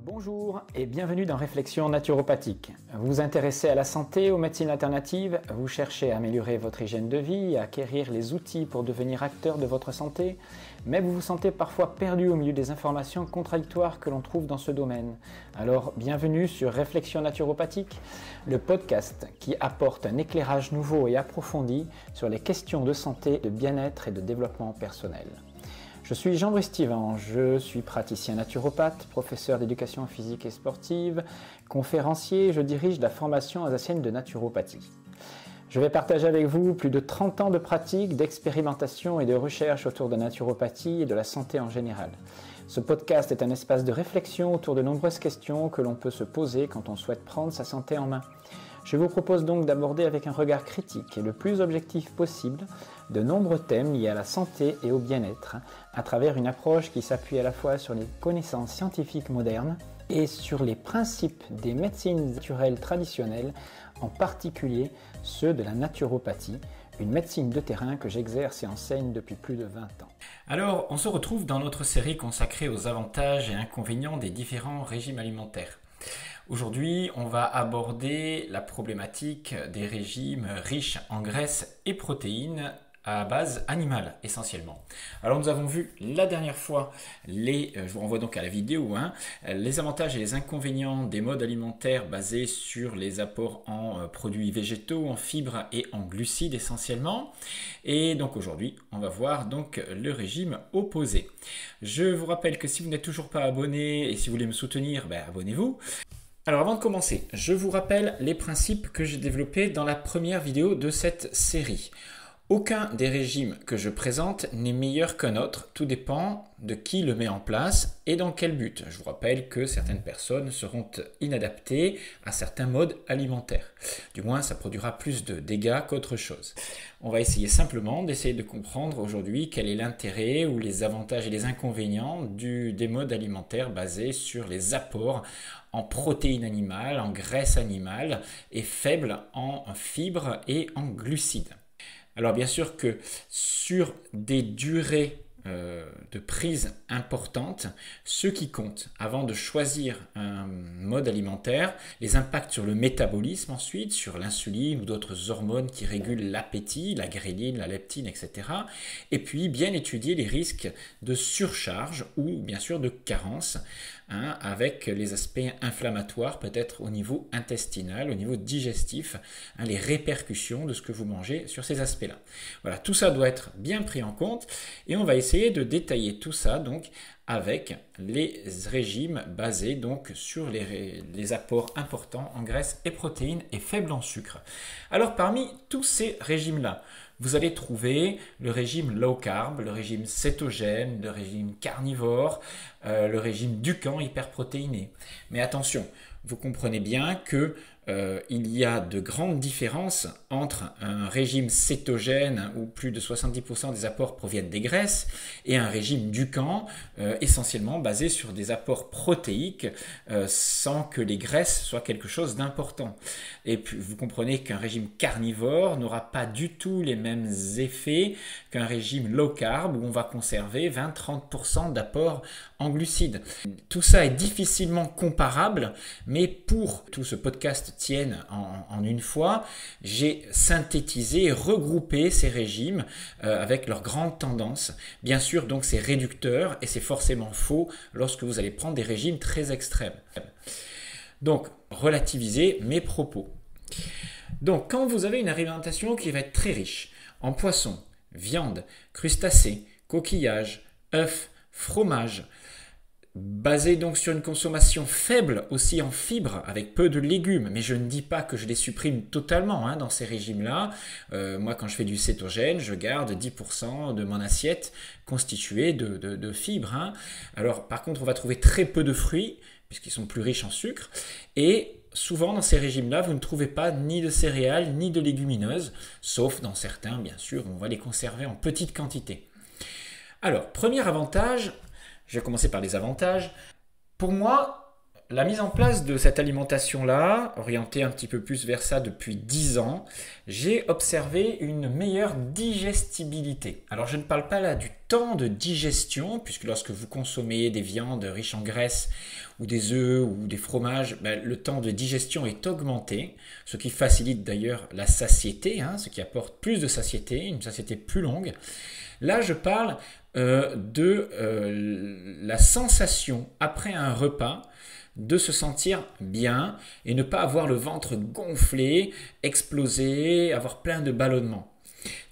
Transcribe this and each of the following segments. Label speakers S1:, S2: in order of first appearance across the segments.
S1: Bonjour et bienvenue dans Réflexion naturopathique. Vous vous intéressez à la santé, aux médecines alternatives, vous cherchez à améliorer votre hygiène de vie, à acquérir les outils pour devenir acteur de votre santé, mais vous vous sentez parfois perdu au milieu des informations contradictoires que l'on trouve dans ce domaine. Alors bienvenue sur Réflexion naturopathique, le podcast qui apporte un éclairage nouveau et approfondi sur les questions de santé, de bien-être et de développement personnel. Je suis Jean-Brice Thivan, je suis praticien naturopathe, professeur d'éducation physique et sportive, conférencier, je dirige la formation alsacienne de naturopathie. Je vais partager avec vous plus de 30 ans de pratique, d'expérimentation et de recherche autour de la naturopathie et de la santé en général. Ce podcast est un espace de réflexion autour de nombreuses questions que l'on peut se poser quand on souhaite prendre sa santé en main. Je vous propose donc d'aborder avec un regard critique et le plus objectif possible de nombreux thèmes liés à la santé et au bien-être à travers une approche qui s'appuie à la fois sur les connaissances scientifiques modernes et sur les principes des médecines naturelles traditionnelles, en particulier ceux de la naturopathie, une médecine de terrain que j'exerce et enseigne depuis plus de 20 ans.
S2: Alors, on se retrouve dans notre série consacrée aux avantages et inconvénients des différents régimes alimentaires. Aujourd'hui, on va aborder la problématique des régimes riches en graisses et protéines à base animale essentiellement. Alors nous avons vu la dernière fois, je vous renvoie donc à la vidéo, les avantages et les inconvénients des modes alimentaires basés sur les apports en produits végétaux, en fibres et en glucides essentiellement. Et donc aujourd'hui, on va voir donc le régime opposé. Je vous rappelle que si vous n'êtes toujours pas abonné et si vous voulez me soutenir, abonnez-vous. Alors avant de commencer, je vous rappelle les principes que j'ai développés dans la première vidéo de cette série. Aucun des régimes que je présente n'est meilleur qu'un autre, tout dépend de qui le met en place et dans quel but. Je vous rappelle que certaines personnes seront inadaptées à certains modes alimentaires. Du moins, ça produira plus de dégâts qu'autre chose. On va essayer simplement d'essayer de comprendre aujourd'hui quel est l'intérêt ou les avantages et les inconvénients des modes alimentaires basés sur les apports en protéines animales, en graisses animales et faibles en fibres et en glucides. Alors bien sûr que sur des durées de prise importantes, ce qui compte avant de choisir un mode alimentaire, les impacts sur le métabolisme ensuite, sur l'insuline ou d'autres hormones qui régulent l'appétit, la ghreline, la leptine, etc. Et puis bien étudier les risques de surcharge ou bien sûr de carence, avec les aspects inflammatoires peut-être au niveau intestinal, au niveau digestif, les répercussions de ce que vous mangez sur ces aspects-là. Voilà, tout ça doit être bien pris en compte et on va essayer de détailler tout ça donc avec les régimes basés donc sur les apports importants en graisses et protéines et faibles en sucre. Alors parmi tous ces régimes-là, vous allez trouver le régime low carb, le régime cétogène, le régime carnivore, le régime Dukan hyperprotéiné. Mais attention, vous comprenez bien que il y a de grandes différences entre un régime cétogène où plus de 70% des apports proviennent des graisses et un régime Dukan essentiellement basé sur des apports protéiques sans que les graisses soient quelque chose d'important. Et puis vous comprenez qu'un régime carnivore n'aura pas du tout les mêmes effets qu'un régime low carb où on va conserver 20-30% d'apports en glucides. Tout ça est difficilement comparable, mais pour tout ce podcast tienne en une fois, j'ai synthétisé et regroupé ces régimes avec leurs grandes tendances. Bien sûr, donc c'est réducteur et c'est forcément faux lorsque vous allez prendre des régimes très extrêmes. Donc, relativisez mes propos. Donc, quand vous avez une alimentation qui va être très riche en poissons, viande, crustacés, coquillages, œufs, fromage, basé donc sur une consommation faible aussi en fibres avec peu de légumes, mais je ne dis pas que je les supprime totalement dans ces régimes-là. Moi, quand je fais du cétogène, je garde 10% de mon assiette constituée de fibres. Alors, par contre, on va trouver très peu de fruits puisqu'ils sont plus riches en sucre et souvent dans ces régimes-là, vous ne trouvez pas ni de céréales ni de légumineuses, sauf dans certains, bien sûr, on va les conserver en petite quantité. Alors, premier avantage. Je vais commencer par les avantages. Pour moi, la mise en place de cette alimentation-là, orientée un petit peu plus vers ça depuis 10 ans, j'ai observé une meilleure digestibilité. Alors je ne parle pas là du temps de digestion, puisque lorsque vous consommez des viandes riches en graisse ou des œufs ou des fromages, le temps de digestion est augmenté, ce qui facilite d'ailleurs la satiété, ce qui apporte plus de satiété, une satiété plus longue. Là je parle de la sensation après un repas de se sentir bien et ne pas avoir le ventre gonflé, explosé, avoir plein de ballonnements.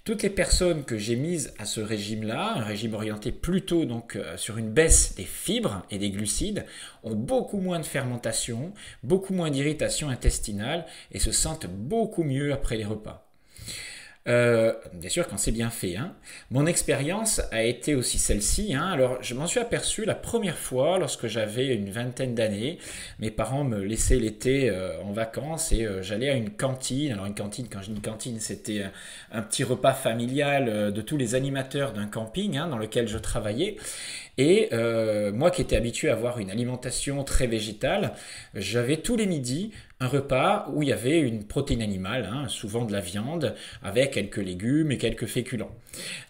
S2: Toutes les personnes que j'ai mises à ce régime-là, un régime orienté plutôt donc sur une baisse des fibres et des glucides, ont beaucoup moins de fermentation, beaucoup moins d'irritation intestinale et se sentent beaucoup mieux après les repas. Bien sûr quand c'est bien fait. Mon expérience a été aussi celle-ci. Alors je m'en suis aperçu la première fois lorsque j'avais une vingtaine d'années. Mes parents me laissaient l'été en vacances et j'allais à une cantine. Alors une cantine, quand je dis une cantine, c'était un petit repas familial de tous les animateurs d'un camping dans lequel je travaillais. Et moi qui étais habitué à avoir une alimentation très végétale, j'avais tous les midis un repas où il y avait une protéine animale, souvent de la viande, avec quelques légumes et quelques féculents.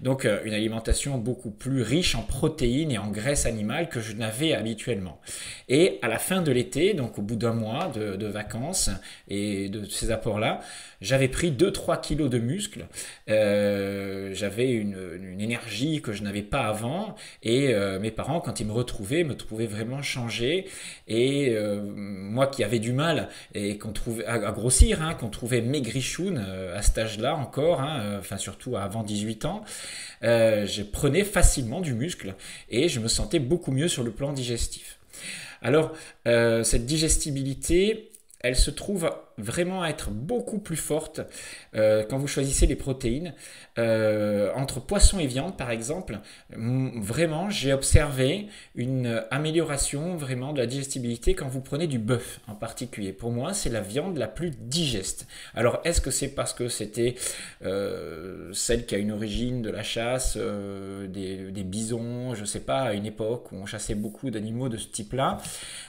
S2: Donc une alimentation beaucoup plus riche en protéines et en graisses animales que je n'avais habituellement. Et à la fin de l'été, donc au bout d'un mois de vacances et de ces apports-là, j'avais pris 2-3 kilos de muscles, j'avais une énergie que je n'avais pas avant et mes parents, quand ils me trouvaient vraiment changé et moi qui avais du mal et qu'on trouvait à grossir, qu'on trouvait maigrichoune à cet âge-là encore, enfin surtout avant 18 ans, je prenais facilement du muscle et je me sentais beaucoup mieux sur le plan digestif. Alors cette digestibilité, elle se trouve vraiment à être beaucoup plus forte quand vous choisissez les protéines. Entre poisson et viande par exemple, vraiment j'ai observé une amélioration vraiment de la digestibilité quand vous prenez du bœuf en particulier. Pour moi c'est la viande la plus digeste. Alors est-ce que c'est parce que c'était celle qui a une origine de la chasse, des bisons, je ne sais pas, à une époque où on chassait beaucoup d'animaux de ce type-là,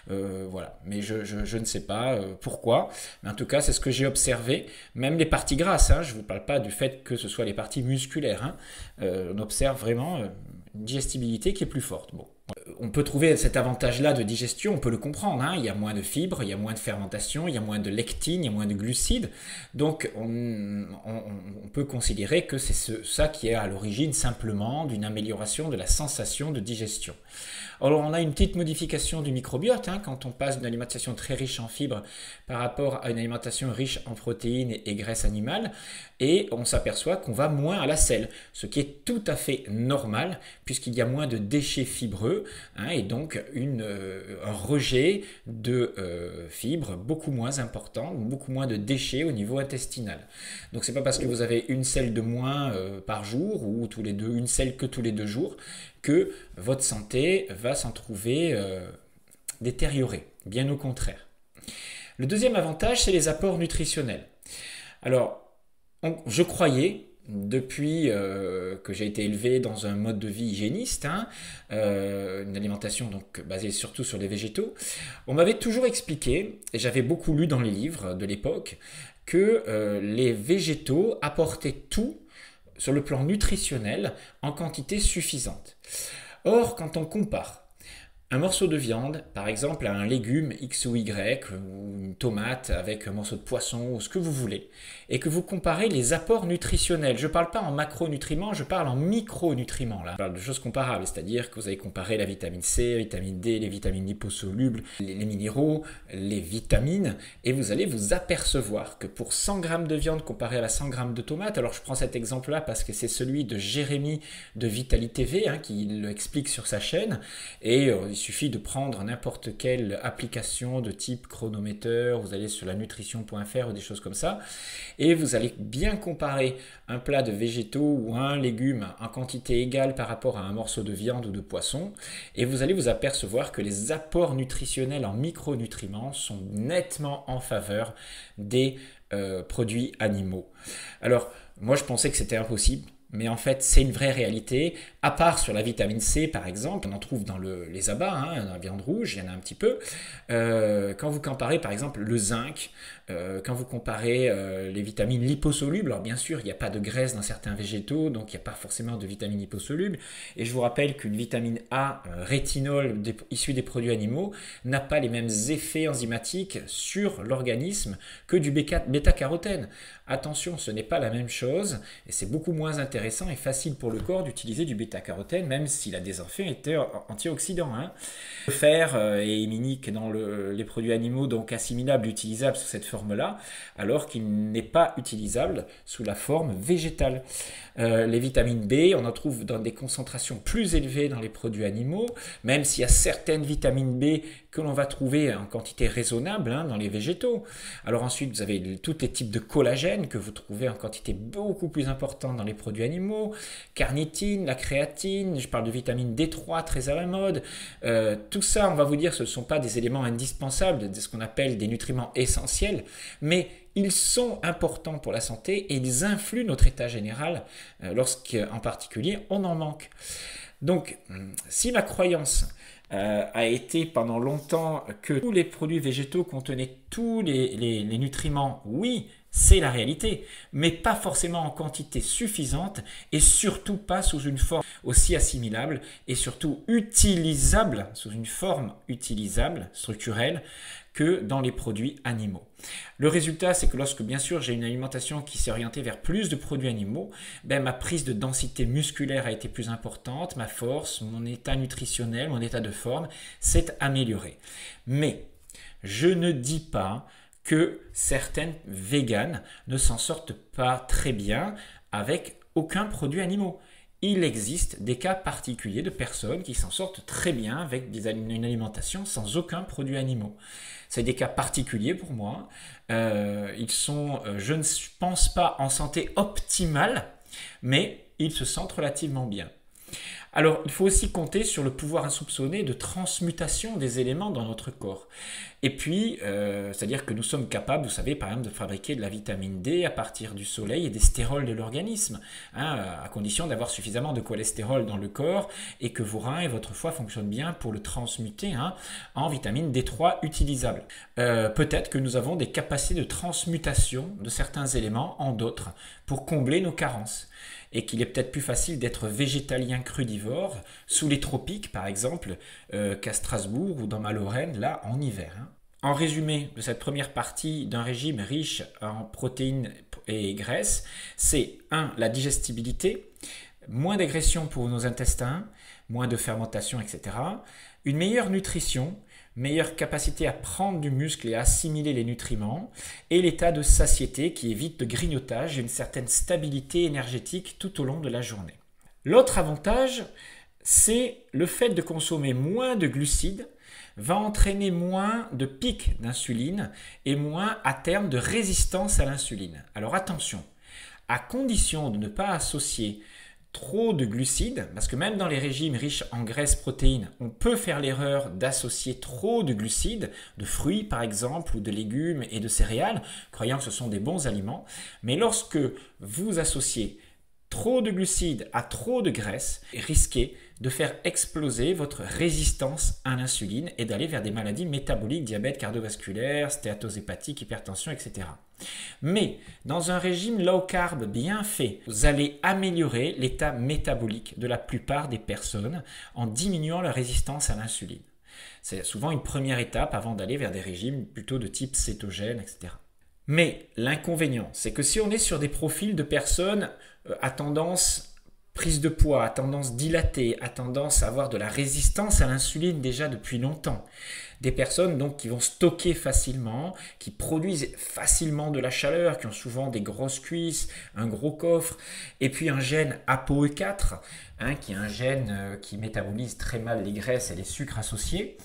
S2: voilà, mais je ne sais pas pourquoi, mais en tout cas c'est ce que j'ai observé. Même les parties grasses, je ne vous parle pas du fait que ce soit les parties musculaires, on observe vraiment une digestibilité qui est plus forte. Bon. On peut trouver cet avantage-là de digestion, on peut le comprendre, il y a moins de fibres, il y a moins de fermentation, il y a moins de lectine, il y a moins de glucides, donc on peut considérer que c'est ça qui est à l'origine simplement d'une amélioration de la sensation de digestion. Alors on a une petite modification du microbiote quand on passe d'une alimentation très riche en fibres par rapport à une alimentation riche en protéines et graisses animales, et on s'aperçoit qu'on va moins à la selle, ce qui est tout à fait normal puisqu'il y a moins de déchets fibreux et donc un rejet de fibres beaucoup moins important, beaucoup moins de déchets au niveau intestinal. Donc c'est pas parce que vous avez une selle de moins par jour ou une selle que tous les 2 jours que votre santé va s'en trouver détériorée, bien au contraire. Le deuxième avantage, c'est les apports nutritionnels. Alors, je croyais, depuis que j'ai été élevé dans un mode de vie hygiéniste, une alimentation donc basée surtout sur les végétaux, on m'avait toujours expliqué, et j'avais beaucoup lu dans les livres de l'époque, que les végétaux apportaient tout sur le plan nutritionnel en quantité suffisante. Or, quand on compare un morceau de viande, par exemple, à un légume X ou Y, ou une tomate avec un morceau de poisson, ou ce que vous voulez, et que vous comparez les apports nutritionnels. Je ne parle pas en macronutriments, je parle en micronutriments. Là. Je parle de choses comparables, c'est-à-dire que vous allez comparer la vitamine C, la vitamine D, les vitamines liposolubles, les minéraux, les vitamines, et vous allez vous apercevoir que pour 100 g de viande comparé à 100 g de tomate, alors je prends cet exemple-là parce que c'est celui de Jérémy de Vitali TV qui l'explique sur sa chaîne, et il suffit de prendre n'importe quelle application de type chronomètre, vous allez sur la nutrition.fr ou des choses comme ça, et vous allez bien comparer un plat de végétaux ou un légume en quantité égale par rapport à un morceau de viande ou de poisson, et vous allez vous apercevoir que les apports nutritionnels en micronutriments sont nettement en faveur des produits animaux. Alors, moi je pensais que c'était impossible, mais en fait c'est une vraie réalité, à part sur la vitamine C par exemple, on en trouve dans les abats, hein, dans la viande rouge, il y en a un petit peu. Quand vous comparez par exemple le zinc, quand vous comparez les vitamines liposolubles, alors bien sûr il n'y a pas de graisse dans certains végétaux, donc il n'y a pas forcément de vitamines liposolubles, et je vous rappelle qu'une vitamine A, rétinol issue des produits animaux, n'a pas les mêmes effets enzymatiques sur l'organisme que du bêta-carotène. Attention, ce n'est pas la même chose, et c'est beaucoup moins intéressant et facile pour le corps d'utiliser du bêta-carotène, même s'il a des effets antioxydants. Hein. Le fer est héminique dans les produits animaux, donc assimilable, utilisable sous cette forme-là, alors qu'il n'est pas utilisable sous la forme végétale. Les vitamines B, on en trouve dans des concentrations plus élevées dans les produits animaux, même s'il y a certaines vitamines B que l'on va trouver en quantité raisonnable hein, dans les végétaux. Alors ensuite, vous avez tous les types de collagène que vous trouvez en quantité beaucoup plus importante dans les produits animaux, carnitine, la créatine, je parle de vitamine D3 très à la mode. Tout ça, on va vous dire, ce ne sont pas des éléments indispensables, de ce qu'on appelle des nutriments essentiels, mais ils sont importants pour la santé et ils influent notre état général lorsqu'en particulier on en manque. Donc, si ma croyance a été pendant longtemps que tous les produits végétaux contenaient tous les nutriments, oui, c'est la réalité, mais pas forcément en quantité suffisante et surtout pas sous une forme aussi assimilable et surtout utilisable, sous une forme utilisable, structurelle, que dans les produits animaux. Le résultat, c'est que lorsque, bien sûr, j'ai une alimentation qui s'est orientée vers plus de produits animaux, ma prise de densité musculaire a été plus importante, ma force, mon état nutritionnel, mon état de forme s'est amélioré. Mais je ne dis pas que certaines véganes ne s'en sortent pas très bien avec aucun produit animal. Il existe des cas particuliers de personnes qui s'en sortent très bien avec une alimentation sans aucun produit animal. C'est des cas particuliers pour moi. Ils sont, je ne pense pas en santé optimale, mais ils se sentent relativement bien. Alors, il faut aussi compter sur le pouvoir insoupçonné de transmutation des éléments dans notre corps. Et puis, c'est-à-dire que nous sommes capables, vous savez, par exemple, de fabriquer de la vitamine D à partir du soleil et des stérols de l'organisme, hein, à condition d'avoir suffisamment de cholestérol dans le corps et que vos reins et votre foie fonctionnent bien pour le transmuter hein, en vitamine D3 utilisable. Peut-être que nous avons des capacités de transmutation de certains éléments en d'autres pour combler nos carences. Et qu'il est peut-être plus facile d'être végétalien crudivore sous les tropiques par exemple qu'à Strasbourg ou dans ma Lorraine là en hiver. Hein. En résumé de cette première partie d'un régime riche en protéines et graisses, c'est 1. La digestibilité, moins d'agression pour nos intestins, moins de fermentation, etc. Une meilleure nutrition, meilleure capacité à prendre du muscle et à assimiler les nutriments, et l'état de satiété qui évite de grignotage et une certaine stabilité énergétique tout au long de la journée. L'autre avantage, c'est le fait de consommer moins de glucides va entraîner moins de pics d'insuline et moins à terme de résistance à l'insuline. Alors attention, à condition de ne pas associer trop de glucides, parce que même dans les régimes riches en graisses, protéines, on peut faire l'erreur d'associer trop de glucides, de fruits par exemple, ou de légumes et de céréales, croyant que ce sont des bons aliments. Mais lorsque vous associez trop de glucides à trop de graisses, risquez de faire exploser votre résistance à l'insuline et d'aller vers des maladies métaboliques, diabète cardiovasculaire, stéatose hépatique, hypertension, etc. Mais dans un régime low carb bien fait, vous allez améliorer l'état métabolique de la plupart des personnes en diminuant leur résistance à l'insuline. C'est souvent une première étape avant d'aller vers des régimes plutôt de type cétogène, etc. Mais l'inconvénient, c'est que si on est sur des profils de personnes à tendance prise de poids, à tendance dilatée, à tendance à avoir de la résistance à l'insuline déjà depuis longtemps, des personnes donc qui vont stocker facilement, qui produisent facilement de la chaleur, qui ont souvent des grosses cuisses, un gros coffre, et puis un gène ApoE4, hein, qui est un gène qui métabolise très mal les graisses et les sucres associés,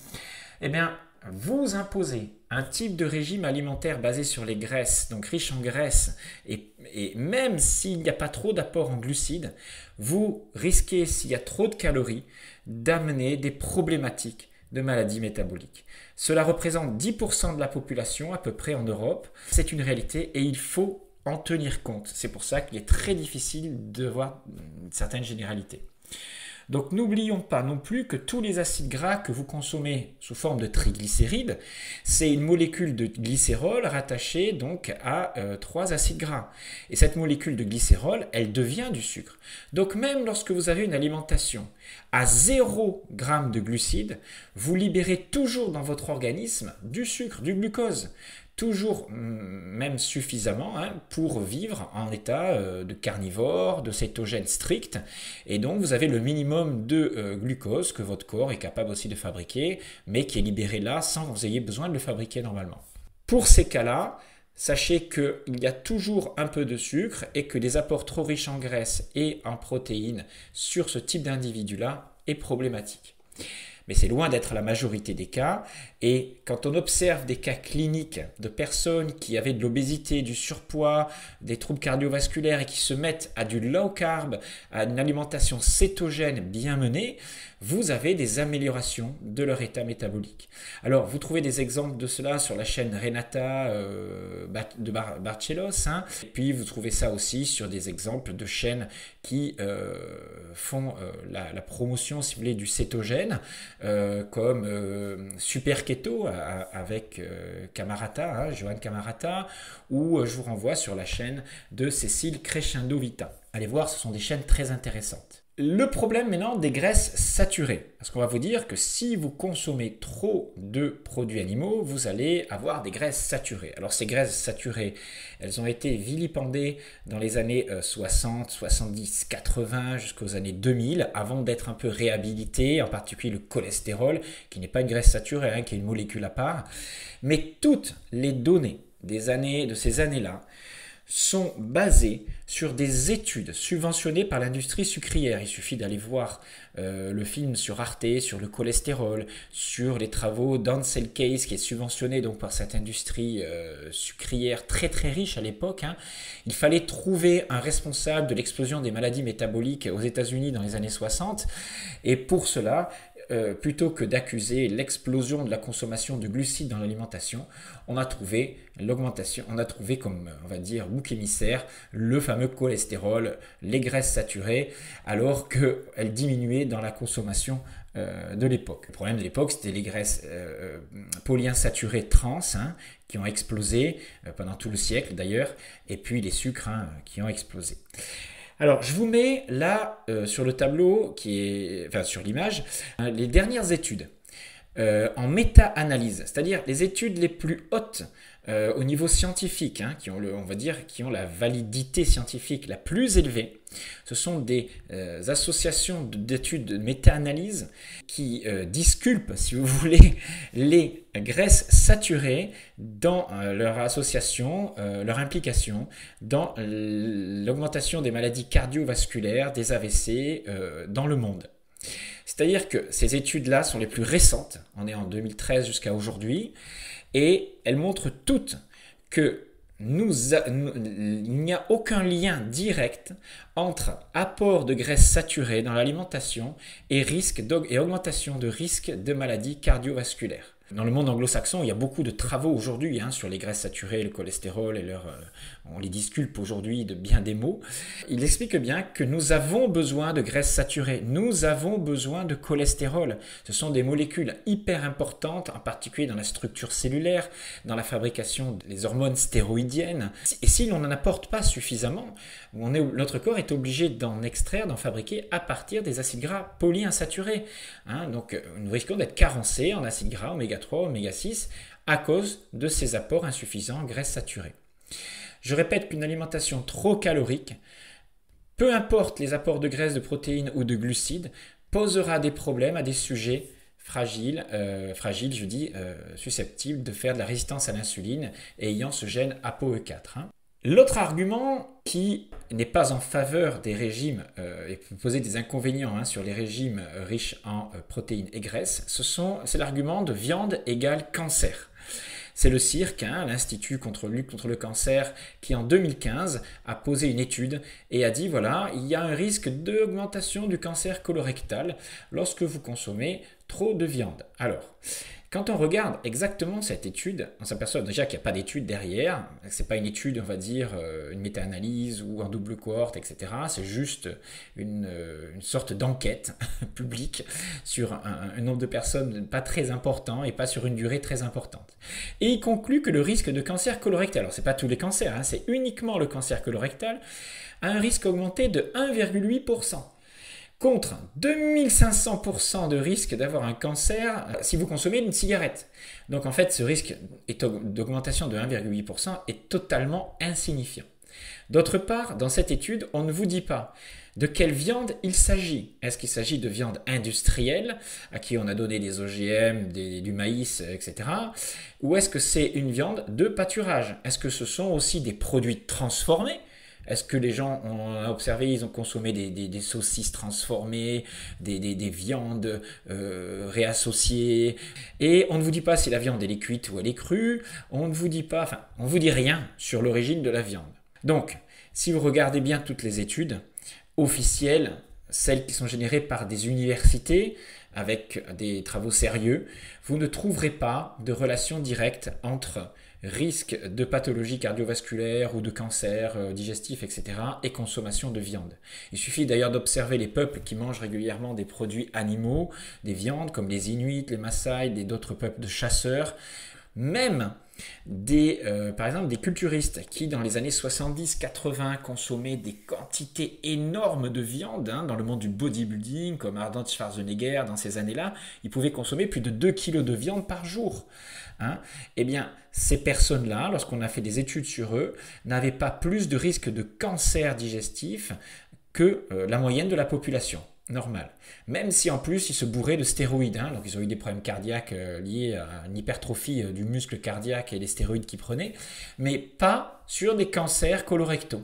S2: eh bien, vous imposez un type de régime alimentaire basé sur les graisses, donc riche en graisses, et même s'il n'y a pas trop d'apport en glucides, vous risquez, s'il y a trop de calories, d'amener des problématiques de maladies métaboliques. Cela représente 10% de la population à peu près en Europe. C'est une réalité et il faut en tenir compte. C'est pour ça qu'il est très difficile de voir certaines généralités. Donc n'oublions pas non plus que tous les acides gras que vous consommez sous forme de triglycérides, c'est une molécule de glycérol rattachée donc à 3 acides gras. Et cette molécule de glycérol, elle devient du sucre. Donc même lorsque vous avez une alimentation à 0 g de glucides, vous libérez toujours dans votre organisme du sucre, du glucose. Toujours même suffisamment pour vivre en état de carnivore, de cétogène strict. Et donc vous avez le minimum de glucose que votre corps est capable aussi de fabriquer, mais qui est libéré là sans que vous ayez besoin de le fabriquer normalement. Pour ces cas-là, sachez qu'il y a toujours un peu de sucre et que des apports trop riches en graisse et en protéines sur ce type d'individu-là est problématique. Mais c'est loin d'être la majorité des cas. Et quand on observe des cas cliniques de personnes qui avaient de l'obésité, du surpoids, des troubles cardiovasculaires et qui se mettent à du low carb, à une alimentation cétogène bien menée, vous avez des améliorations de leur état métabolique. Alors, vous trouvez des exemples de cela sur la chaîne Renata de Barcelos. Et puis, vous trouvez ça aussi sur des exemples de chaînes qui font la promotion, si vous voulez, du cétogène, comme Super Keto avec Camarata, Johan Camarata, ou je vous renvoie sur la chaîne de Cécile Crescendo Vita. Allez voir, ce sont des chaînes très intéressantes. Le problème maintenant des graisses saturées, parce qu'on va vous dire que si vous consommez trop de produits animaux, vous allez avoir des graisses saturées. Alors ces graisses saturées, elles ont été vilipendées dans les années 60, 70, 80 jusqu'aux années 2000, avant d'être un peu réhabilitées, en particulier le cholestérol, qui n'est pas une graisse saturée, qui est une molécule à part. Mais toutes les données de ces années-là sont basées sur des études subventionnées par l'industrie sucrière. Il suffit d'aller voir le film sur Arte, sur le cholestérol, sur les travaux d'Ansel Keys, qui est subventionné donc par cette industrie sucrière très très riche à l'époque. Il fallait trouver un responsable de l'explosion des maladies métaboliques aux États-Unis dans les années 60. Et pour cela, plutôt que d'accuser l'explosion de la consommation de glucides dans l'alimentation, on a trouvé comme, on va dire, bouc émissaire, le fameux cholestérol, les graisses saturées, alors qu'elles diminuaient dans la consommation de l'époque. Le problème de l'époque, c'était les graisses polyinsaturées trans, qui ont explosé pendant tout le siècle d'ailleurs, et puis les sucres qui ont explosé. Alors, je vous mets là sur le tableau, sur l'image, les dernières études en méta-analyse, c'est-à-dire les études les plus hautes au niveau scientifique, qui ont la validité scientifique la plus élevée. Ce sont des associations d'études de méta-analyse qui disculpent, si vous voulez, les graisses saturées dans leur association, leur implication dans l'augmentation des maladies cardiovasculaires, des AVC dans le monde. C'est-à-dire que ces études-là sont les plus récentes, on est en 2013 jusqu'à aujourd'hui, et elles montrent toutes que il n'y a aucun lien direct entre apport de graisses saturées dans l'alimentation et augmentation de risque de maladies cardiovasculaires. Dans le monde anglo-saxon, il y a beaucoup de travaux aujourd'hui sur les graisses saturées, le cholestérol, et on les disculpe aujourd'hui de bien des mots. Il explique bien que nous avons besoin de graisses saturées, nous avons besoin de cholestérol. Ce sont des molécules hyper importantes, en particulier dans la structure cellulaire, dans la fabrication des hormones stéroïdiennes. Et si l'on n'en apporte pas suffisamment, notre corps est obligé d'en extraire, d'en fabriquer à partir des acides gras polyinsaturés. Donc nous risquons d'être carencés en acides gras, oméga 3, oméga 6, à cause de ces apports insuffisants en graisses saturées. Je répète qu'une alimentation trop calorique, peu importe les apports de graisses, de protéines ou de glucides, posera des problèmes à des sujets fragiles, susceptibles de faire de la résistance à l'insuline et ayant ce gène ApoE4. L'autre argument qui n'est pas en faveur des régimes et peut poser des inconvénients sur les régimes riches en protéines et graisses, c'est l'argument de viande égale cancer. C'est le CIRC, l'Institut lutte contre le cancer, qui en 2015 a posé une étude et a dit voilà, il y a un risque d'augmentation du cancer colorectal lorsque vous consommez trop de viande. Alors, Quand on regarde exactement cette étude, on s'aperçoit déjà qu'il n'y a pas d'étude derrière. Ce n'est pas une étude, on va dire, une méta-analyse ou en double cohorte, etc. C'est juste une sorte d'enquête publique sur un nombre de personnes pas très important et pas sur une durée très importante. Et il conclut que le risque de cancer colorectal, alors ce n'est pas tous les cancers, hein, c'est uniquement le cancer colorectal, a un risque augmenté de 1,8%. Contre 2500% de risque d'avoir un cancer si vous consommez une cigarette. Donc en fait, ce risque d'augmentation de 1,8% est totalement insignifiant. D'autre part, dans cette étude, on ne vous dit pas de quelle viande il s'agit. Est-ce qu'il s'agit de viande industrielle, à qui on a donné des OGM, du maïs, etc. Ou est-ce que c'est une viande de pâturage? Est-ce que ce sont aussi des produits transformés? Est-ce que les gens, on a observé, ils ont consommé des saucisses transformées, des viandes réassociées? Et on ne vous dit pas si la viande elle est cuite ou elle est crue. On ne vous dit pas, enfin, on vous dit rien sur l'origine de la viande. Donc, si vous regardez bien toutes les études officielles, celles qui sont générées par des universités avec des travaux sérieux, vous ne trouverez pas de relation directe entre risque de pathologie cardiovasculaire ou de cancer digestif, etc. et consommation de viande. Il suffit d'ailleurs d'observer les peuples qui mangent régulièrement des produits animaux, des viandes comme les Inuits, les Maasai, d'autres peuples de chasseurs, même par exemple des culturistes qui dans les années 70-80 consommaient des quantités énormes de viande dans le monde du bodybuilding comme Arnold Schwarzenegger dans ces années-là, ils pouvaient consommer plus de 2 kilos de viande par jour. Eh bien, ces personnes-là, lorsqu'on a fait des études sur eux, n'avaient pas plus de risque de cancer digestif que la moyenne de la population normale. Même si en plus ils se bourraient de stéroïdes, donc ils ont eu des problèmes cardiaques liés à une hypertrophie du muscle cardiaque et les stéroïdes qu'ils prenaient, mais pas sur des cancers colorectaux.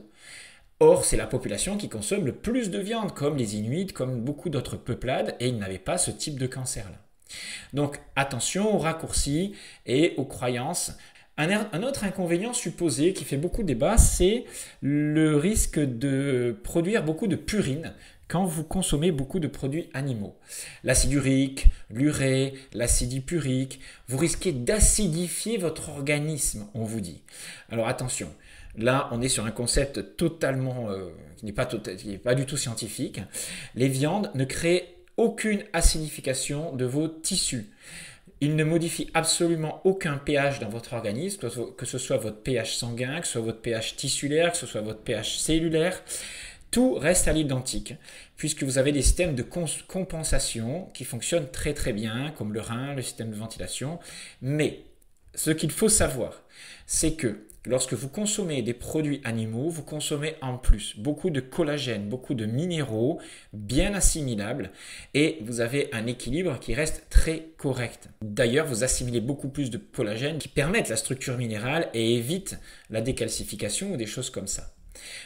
S2: Or, c'est la population qui consomme le plus de viande, comme les Inuits, comme beaucoup d'autres peuplades, et ils n'avaient pas ce type de cancer-là. Donc attention aux raccourcis et aux croyances. Un autre inconvénient supposé qui fait beaucoup débat, c'est le risque de produire beaucoup de purine quand vous consommez beaucoup de produits animaux. L'acide urique, l'urée, l'acide hippurique, vous risquez d'acidifier votre organisme, on vous dit. Alors attention, là on est sur un concept totalement, qui n'est pas du tout scientifique. Les viandes ne créent aucune acidification de vos tissus. Ils ne modifient absolument aucun pH dans votre organisme, que ce soit votre pH sanguin, que ce soit votre pH tissulaire, que ce soit votre pH cellulaire. Tout reste à l'identique, puisque vous avez des systèmes de compensation qui fonctionnent très très bien, comme le rein, le système de ventilation. Mais ce qu'il faut savoir, c'est que lorsque vous consommez des produits animaux, vous consommez en plus beaucoup de collagène, beaucoup de minéraux bien assimilables et vous avez un équilibre qui reste très correct. D'ailleurs, vous assimilez beaucoup plus de collagène qui permettent la structure minérale et évitent la décalcification ou des choses comme ça.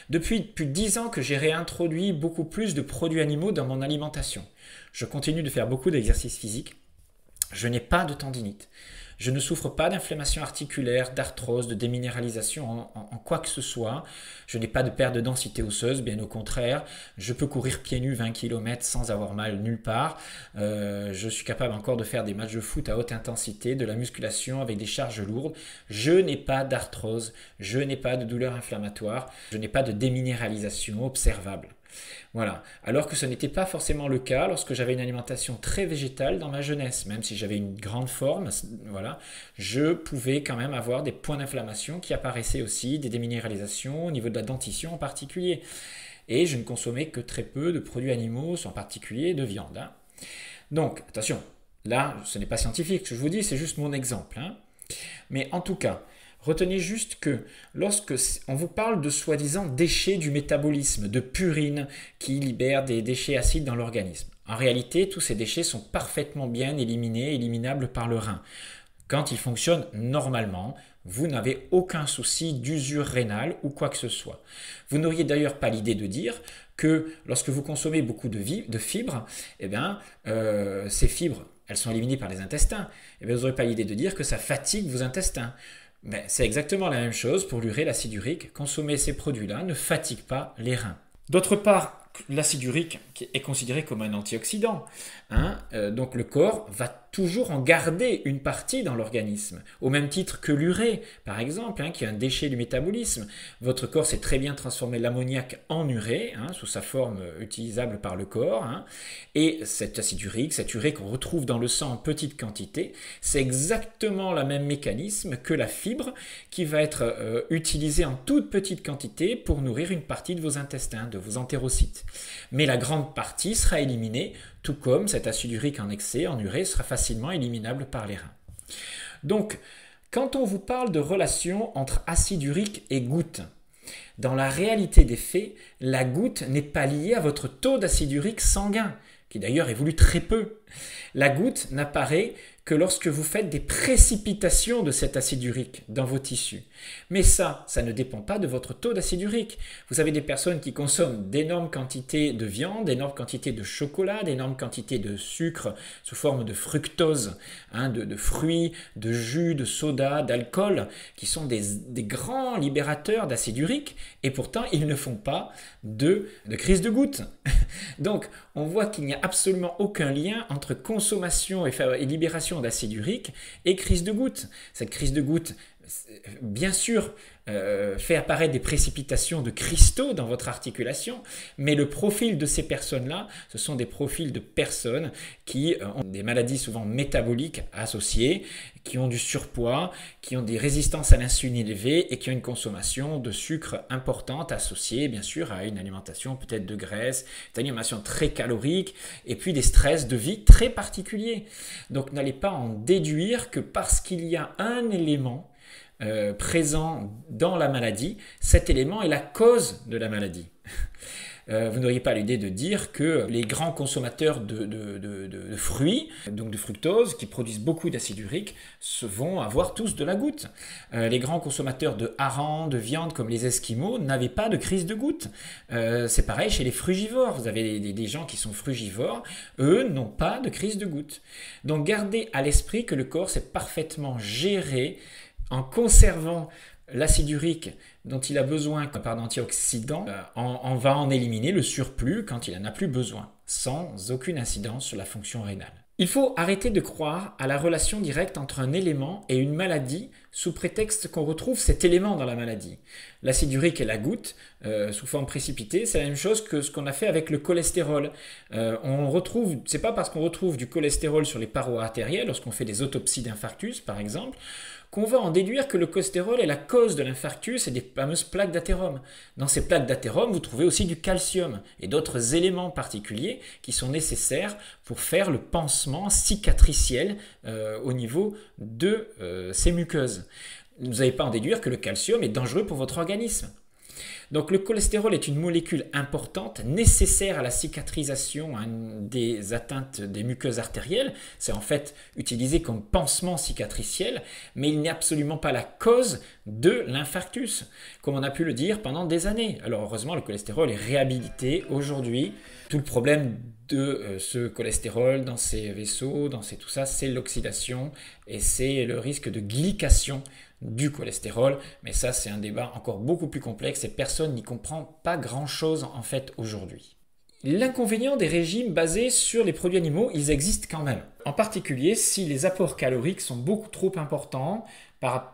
S2: Depuis plus de 10 ans que j'ai réintroduit beaucoup plus de produits animaux dans mon alimentation. Je continue de faire beaucoup d'exercices physiques. Je n'ai pas de tendinite. Je ne souffre pas d'inflammation articulaire, d'arthrose, de déminéralisation en quoi que ce soit. Je n'ai pas de perte de densité osseuse, bien au contraire. Je peux courir pieds nus 20 km sans avoir mal nulle part. Je suis capable encore de faire des matchs de foot à haute intensité, de la musculation avec des charges lourdes. Je n'ai pas d'arthrose, je n'ai pas de douleur inflammatoire, je n'ai pas de déminéralisation observable. Voilà. Alors que ce n'était pas forcément le cas lorsque j'avais une alimentation très végétale dans ma jeunesse. Même si j'avais une grande forme, voilà, je pouvais quand même avoir des points d'inflammation qui apparaissaient aussi, des déminéralisations au niveau de la dentition en particulier. Et je ne consommais que très peu de produits animaux, en particulier de viande. Donc, attention, là, ce n'est pas scientifique, ce que je vous dis, c'est juste mon exemple. Mais en tout cas, retenez juste que lorsque on vous parle de soi-disant déchets du métabolisme, de purine qui libère des déchets acides dans l'organisme, en réalité, tous ces déchets sont parfaitement bien éliminables par le rein. Quand ils fonctionnent normalement, vous n'avez aucun souci d'usure rénale ou quoi que ce soit. Vous n'auriez d'ailleurs pas l'idée de dire que lorsque vous consommez beaucoup de fibres, ces fibres, elles sont éliminées par les intestins. Vous n'aurez pas l'idée de dire que ça fatigue vos intestins. Mais c'est exactement la même chose pour l'urée, l'acide urique. Consommer ces produits-là ne fatigue pas les reins. D'autre part, l'acide urique est considéré comme un antioxydant. Donc le corps va toujours en garder une partie dans l'organisme, au même titre que l'urée, par exemple, qui est un déchet du métabolisme. Votre corps sait très bien transformer l'ammoniac en urée, sous sa forme utilisable par le corps, et cet acide urique, cette urée qu'on retrouve dans le sang en petite quantité, c'est exactement le même mécanisme que la fibre qui va être utilisée en toute petite quantité pour nourrir une partie de vos intestins, de vos entérocytes. Mais la grande partie sera éliminée, tout comme cet acide urique en excès, en urée, sera facilement éliminable par les reins. Donc, quand on vous parle de relation entre acide urique et goutte, dans la réalité des faits, la goutte n'est pas liée à votre taux d'acide urique sanguin, qui d'ailleurs évolue très peu. La goutte n'apparaît que lorsque vous faites des précipitations de cet acide urique dans vos tissus. Mais ça ne dépend pas de votre taux d'acide urique. Vous avez des personnes qui consomment d'énormes quantités de viande, d'énormes quantités de chocolat, d'énormes quantités de sucre sous forme de fructose, de fruits, de jus, de soda, d'alcool, qui sont des grands libérateurs d'acide urique, et pourtant ils ne font pas de crise de goutte. Donc on voit qu'il n'y a absolument aucun lien entre consommation et libération d'acide urique et crise de goutte. Cette crise de goutte, bien sûr, fait apparaître des précipitations de cristaux dans votre articulation, mais le profil de ces personnes-là, ce sont des profils de personnes qui ont des maladies souvent métaboliques associées, qui ont du surpoids, qui ont des résistances à l'insuline élevées et qui ont une consommation de sucre importante associée, bien sûr, à une alimentation peut-être de graisse, une alimentation très calorique et puis des stress de vie très particuliers. Donc n'allez pas en déduire que parce qu'il y a un élément présent dans la maladie, cet élément est la cause de la maladie. Vous n'auriez pas l'idée de dire que les grands consommateurs de fruits, donc de fructose, qui produisent beaucoup d'acide urique, vont avoir tous de la goutte. Les grands consommateurs de harengs, de viande, comme les Esquimaux, n'avaient pas de crise de goutte. C'est pareil chez les frugivores. Vous avez des gens qui sont frugivores, eux n'ont pas de crise de goutte. Donc gardez à l'esprit que le corps s'est parfaitement géré en conservant l'acide urique dont il a besoin par d'antioxydants, on va en éliminer le surplus quand il n'en a plus besoin, sans aucune incidence sur la fonction rénale. Il faut arrêter de croire à la relation directe entre un élément et une maladie sous prétexte qu'on retrouve cet élément dans la maladie. L'acide urique et la goutte, sous forme précipitée, c'est la même chose que ce qu'on a fait avec le cholestérol. C'est pas parce qu'on retrouve du cholestérol sur les parois artérielles, lorsqu'on fait des autopsies d'infarctus par exemple, qu'on va en déduire que le cholestérol est la cause de l'infarctus et des fameuses plaques d'athérome. Dans ces plaques d'athérome, vous trouvez aussi du calcium et d'autres éléments particuliers qui sont nécessaires pour faire le pansement cicatriciel au niveau de ces muqueuses. Vous n'allez pas en déduire que le calcium est dangereux pour votre organisme. Donc le cholestérol est une molécule importante, nécessaire à la cicatrisation des atteintes des muqueuses artérielles. C'est en fait utilisé comme pansement cicatriciel, mais il n'est absolument pas la cause de l'infarctus, comme on a pu le dire pendant des années. Alors heureusement, le cholestérol est réhabilité aujourd'hui. Tout le problème de ce cholestérol dans ces vaisseaux, tout ça, c'est l'oxydation et c'est le risque de glycation du cholestérol, mais ça c'est un débat encore beaucoup plus complexe et personne n'y comprend pas grand-chose en fait aujourd'hui. L'inconvénient des régimes basés sur les produits animaux, ils existent quand même. En particulier si les apports caloriques sont beaucoup trop importants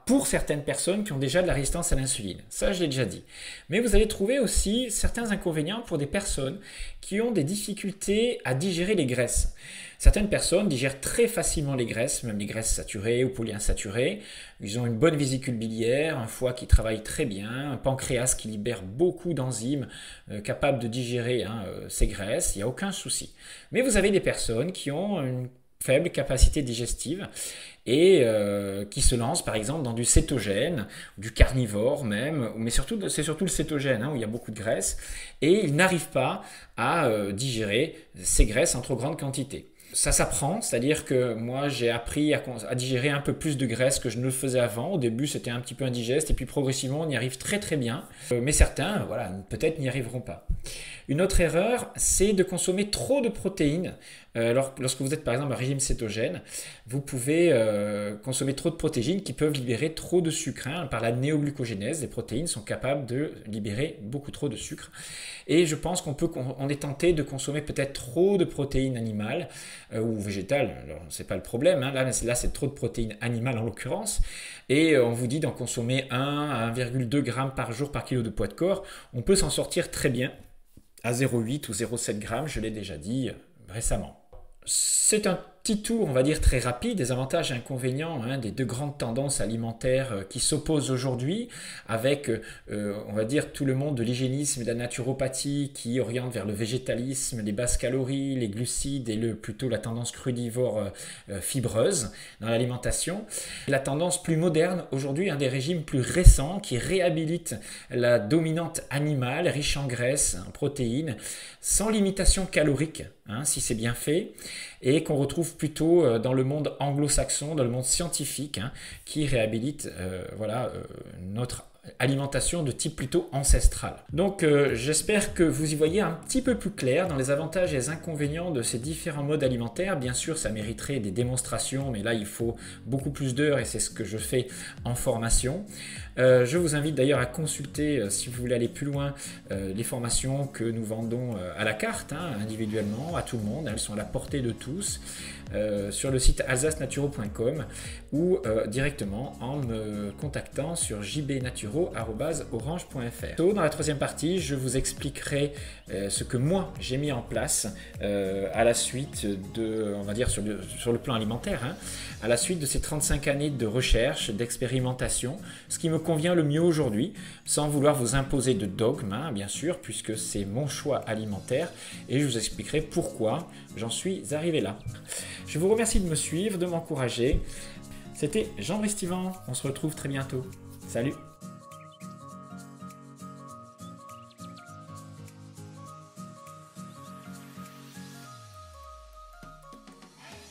S2: pour certaines personnes qui ont déjà de la résistance à l'insuline. Ça, je l'ai déjà dit. Mais vous allez trouver aussi certains inconvénients pour des personnes qui ont des difficultés à digérer les graisses. Certaines personnes digèrent très facilement les graisses, même les graisses saturées ou polyinsaturées. Ils ont une bonne vésicule biliaire, un foie qui travaille très bien, un pancréas qui libère beaucoup d'enzymes capables de digérer ces graisses. Il n'y a aucun souci. Mais vous avez des personnes qui ont une faible capacité digestive et qui se lancent par exemple dans du cétogène, du carnivore même, mais c'est surtout le cétogène où il y a beaucoup de graisse et ils n'arrivent pas à digérer ces graisses en trop grande quantité. Ça s'apprend, c'est-à-dire que moi j'ai appris à digérer un peu plus de graisse que je ne le faisais avant. Au début c'était un petit peu indigeste et puis progressivement on y arrive très très bien. Mais certains, peut-être n'y arriveront pas. Une autre erreur, c'est de consommer trop de protéines. Lorsque vous êtes par exemple à régime cétogène, vous pouvez consommer trop de protéines qui peuvent libérer trop de sucre. Par la néoglucogénèse, les protéines sont capables de libérer beaucoup trop de sucre. Et je pense qu'on est tenté de consommer peut-être trop de protéines animales. ou végétales, alors c'est pas le problème, hein. Là c'est trop de protéines animales en l'occurrence, et on vous dit d'en consommer 1 à 1,2 g par jour par kilo de poids de corps. On peut s'en sortir très bien à 0,8 ou 0,7 g, je l'ai déjà dit récemment. C'est un petit tour, on va dire, très rapide des avantages et inconvénients des deux grandes tendances alimentaires qui s'opposent aujourd'hui, avec, on va dire, tout le monde de l'hygiénisme et de la naturopathie qui oriente vers le végétalisme, les basses calories, les glucides et plutôt la tendance crudivore fibreuse dans l'alimentation. La tendance plus moderne aujourd'hui, un des régimes plus récents qui réhabilite la dominante animale, riche en graisse, en protéines, sans limitation calorique, si c'est bien fait, et qu'on retrouve plutôt dans le monde anglo-saxon, dans le monde scientifique, qui réhabilite notre alimentation de type plutôt ancestral. Donc j'espère que vous y voyez un petit peu plus clair dans les avantages et les inconvénients de ces différents modes alimentaires. Bien sûr, ça mériterait des démonstrations, mais là il faut beaucoup plus d'heures et c'est ce que je fais en formation. Je vous invite d'ailleurs à consulter, si vous voulez aller plus loin, les formations que nous vendons à la carte, individuellement, à tout le monde. Elles sont à la portée de tous sur le site alsacenaturo.com ou directement en me contactant sur jbnaturo@orange.fr. Dans la troisième partie, je vous expliquerai ce que moi j'ai mis en place à la suite de, on va dire sur le plan alimentaire, à la suite de ces 35 années de recherche, d'expérimentation, ce qui me convient le mieux aujourd'hui, sans vouloir vous imposer de dogme, bien sûr, puisque c'est mon choix alimentaire, et je vous expliquerai pourquoi j'en suis arrivé là. Je vous remercie de me suivre, de m'encourager. C'était Jean Bristivan, on se retrouve très bientôt. Salut!